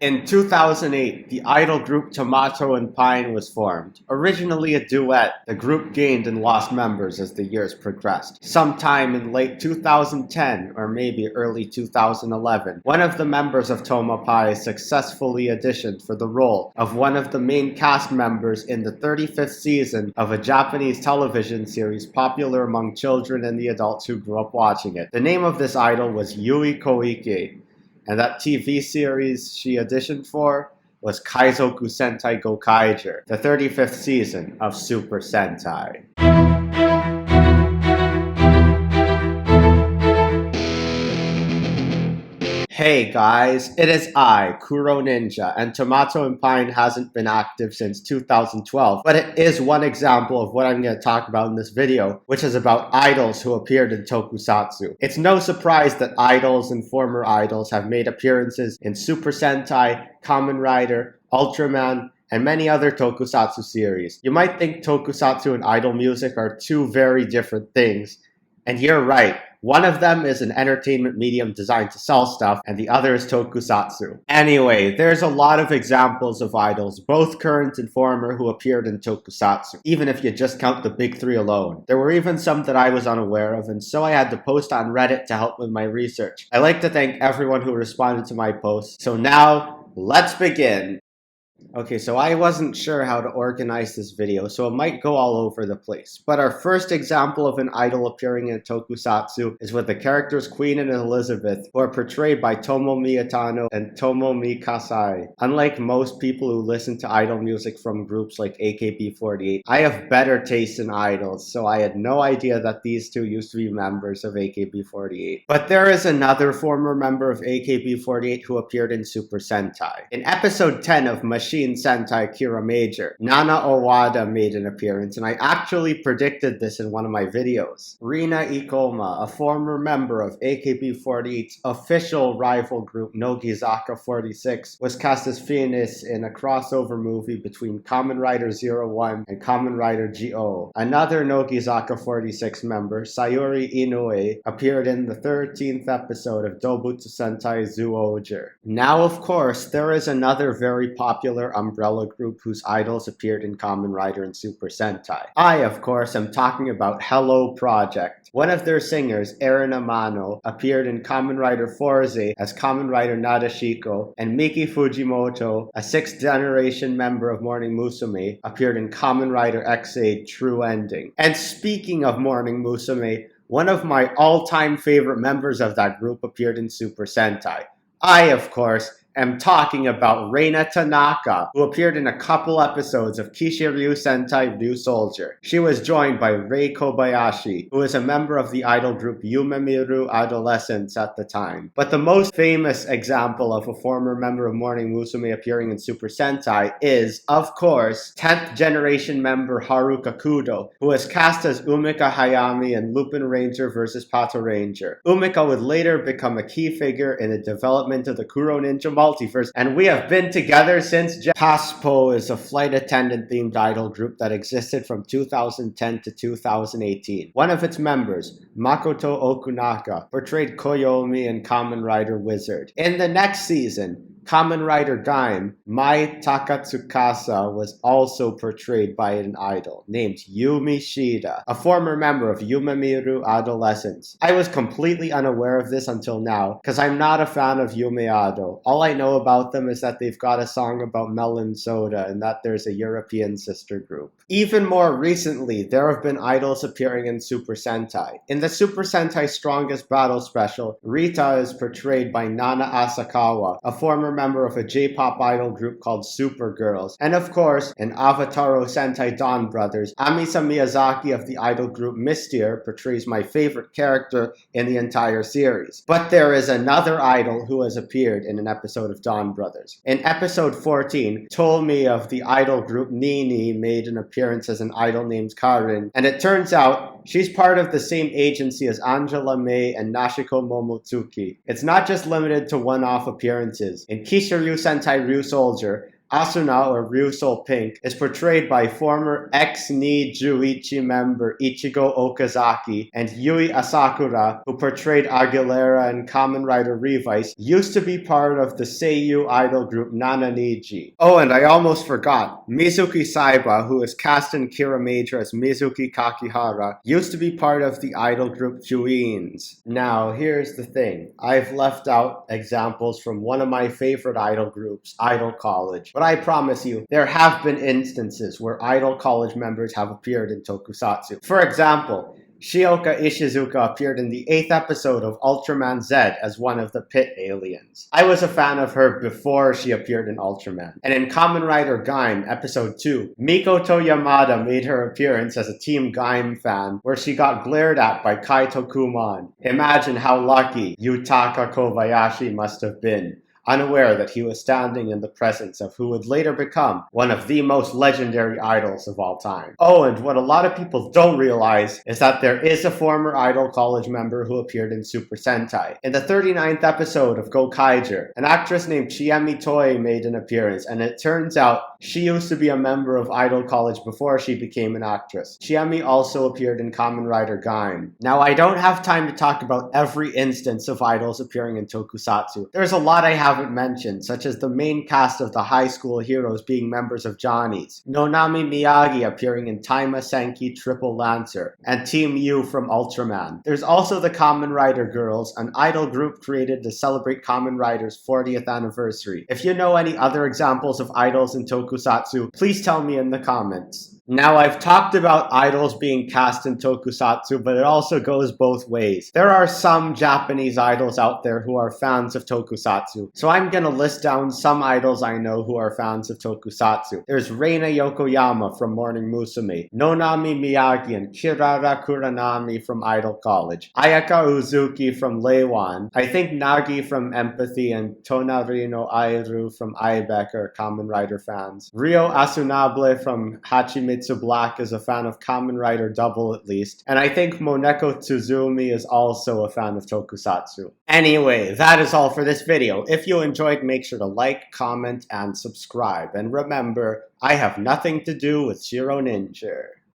In 2008, the idol group Tomato and Pine was formed. Originally a duet, the group gained and lost members as the years progressed. Sometime in late 2010 or maybe early 2011, one of the members of Tomapai successfully auditioned for the role of one of the main cast members in the 35th season of a Japanese television series popular among children and the adults who grew up watching it. The name of this idol was Yui Koike. And that TV series she auditioned for was Kaizoku Sentai Gokaiger, the 35th season of Super Sentai. Hey guys, it is I, Kuroninja, and Tomato and Pine hasn't been active since 2012, but it is one example of what I'm going to talk about in this video, which is about idols who appeared in tokusatsu. It's no surprise that idols and former idols have made appearances in Super Sentai, Kamen Rider, Ultraman, and many other tokusatsu series. You might think tokusatsu and idol music are two very different things, and you're right. One of them is an entertainment medium designed to sell stuff, and the other is tokusatsu. Anyway, there's a lot of examples of idols, both current and former, who appeared in tokusatsu, even if you just count the big three alone. There were even some that I was unaware of, and so I had to post on Reddit to help with my research. I'd like to thank everyone who responded to my post. So now, let's begin. Okay, so I wasn't sure how to organize this video, so it might go all over the place. But our first example of an idol appearing in tokusatsu is with the characters Queen and Elizabeth, who are portrayed by Tomomi Itano and Tomomi Kasai. Unlike most people who listen to idol music from groups like AKB48, I have better taste in idols, so I had no idea that these two used to be members of AKB48. But there is another former member of AKB48 who appeared in Super Sentai. In episode 10 of Machine Sentai Kira Major, Nana Owada made an appearance, and I actually predicted this in one of my videos. Rina Ikoma, a former member of AKB48's official rival group Nogizaka 46, was cast as Phoenix in a crossover movie between Kamen Rider 01 and Kamen Rider Go. Another Nogizaka 46 member, Sayuri Inoue, appeared in the 13th episode of Dobutsu Sentai Zoojer. Now, of course, there is another very popular umbrella group whose idols appeared in Kamen Rider and Super Sentai. I, of course, am talking about Hello Project. One of their singers, Erin Amano, appeared in Kamen Rider Forze as Kamen Rider Nadeshiko, and Miki Fujimoto, a 6th generation member of Morning Musume, appeared in Kamen Rider XA True Ending. And speaking of Morning Musume, one of my all-time favorite members of that group appeared in Super Sentai. I, of course, am talking about Reina Tanaka, who appeared in a couple episodes of Kishiryu Sentai Ryusoulger. She was joined by Rei Kobayashi, who is a member of the idol group Yumemiru Adolescents at the time. But the most famous example of a former member of Morning Musume appearing in Super Sentai is, of course, 10th generation member Haruka Kudo, who was cast as Umika Hayami in Lupin Ranger vs. Pato Ranger. Umika would later become a key figure in the development of the Kuroninja multiverse, and we have been together since Paspo is a flight attendant themed idol group that existed from 2010 to 2018. One of its members, Makoto Okunaka, portrayed Koyomi in Kamen Rider Wizard. In the next season, Kamen Rider Gaim, Mai Takatsukasa was also portrayed by an idol named Yumi Shida, a former member of Yumemiru Adolescents. I was completely unaware of this until now, because I'm not a fan of Yume Ado. All I know about them is that they've got a song about melon soda and that there's a European sister group. Even more recently, there have been idols appearing in Super Sentai. In the Super Sentai Strongest Battle Special, Rita is portrayed by Nana Asakawa, a former member of a J-pop idol group called Supergirls. And of course, in Avataro Sentai Dawn Brothers, Amisa Miyazaki of the idol group Mystier portrays my favorite character in the entire series. But there is another idol who has appeared in an episode of Dawn Brothers. In episode 14, Tomi of the idol group Nini made an appearance as an idol named Karin, and it turns out she's part of the same agency as Angela May and Nashiko Momotsuki. It's not just limited to one-off appearances. In Kishiryu Sentai Ryusoulger, Asuna, or Ryusou Pink, is portrayed by former ex-Ni Juichi member Ichigo Okazaki, and Yui Asakura, who portrayed Aguilera in Kamen Rider Revice, used to be part of the Seiyu idol group Nananiji. Oh, and I almost forgot, Mizuki Saiba, who is cast in Kira Major as Mizuki Kakihara, used to be part of the idol group Juins. Now, here's the thing. I've left out examples from one of my favorite idol groups, Idol College, but I promise you, there have been instances where Idol College members have appeared in tokusatsu. For example, Shioka Ishizuka appeared in the 8th episode of Ultraman Z as one of the pit aliens. I was a fan of her before she appeared in Ultraman. And in Kamen Rider Gaim episode 2, Mikoto Yamada made her appearance as a Team Gaim fan, where she got glared at by Kaito Kumon. Imagine how lucky Yutaka Kobayashi must have been, unaware that he was standing in the presence of who would later become one of the most legendary idols of all time. Oh, and what a lot of people don't realize is that there is a former Idol College member who appeared in Super Sentai. In the 39th episode of Gokaiger, an actress named Chiemi Toi made an appearance, and it turns out she used to be a member of Idol College before she became an actress. Chiemi also appeared in Kamen Rider Gaim. Now, I don't have time to talk about every instance of idols appearing in tokusatsu. There's a lot I haven't mentioned, such as the main cast of the high school heroes being members of Johnny's, Nonami Miyagi appearing in Taima Senki Triple Lancer, and Team U from Ultraman. There's also the Kamen Rider Girls, an idol group created to celebrate Kamen Rider's 40th anniversary. If you know any other examples of idols in tokusatsu, please tell me in the comments. Now, I've talked about idols being cast in tokusatsu, but it also goes both ways. There are some Japanese idols out there who are fans of tokusatsu, so I'm gonna list down some idols I know who are fans of tokusatsu. There's Reina Yokoyama from Morning Musume, Nonami Miyagi and Kirara Kuranami from Idol College, Ayaka Uzuki from Leiwan, I think Nagi from Empathy, and Tonarino Airu from Ibeck are Kamen Rider fans. Ryo Asunable from Hachimitsu Black is a fan of Kamen Rider Double at least, and I think Moneko Tsuzumi is also a fan of tokusatsu. Anyway, that is all for this video. If you enjoyed, make sure to like, comment, and subscribe. And remember, I have nothing to do with Kuroninja.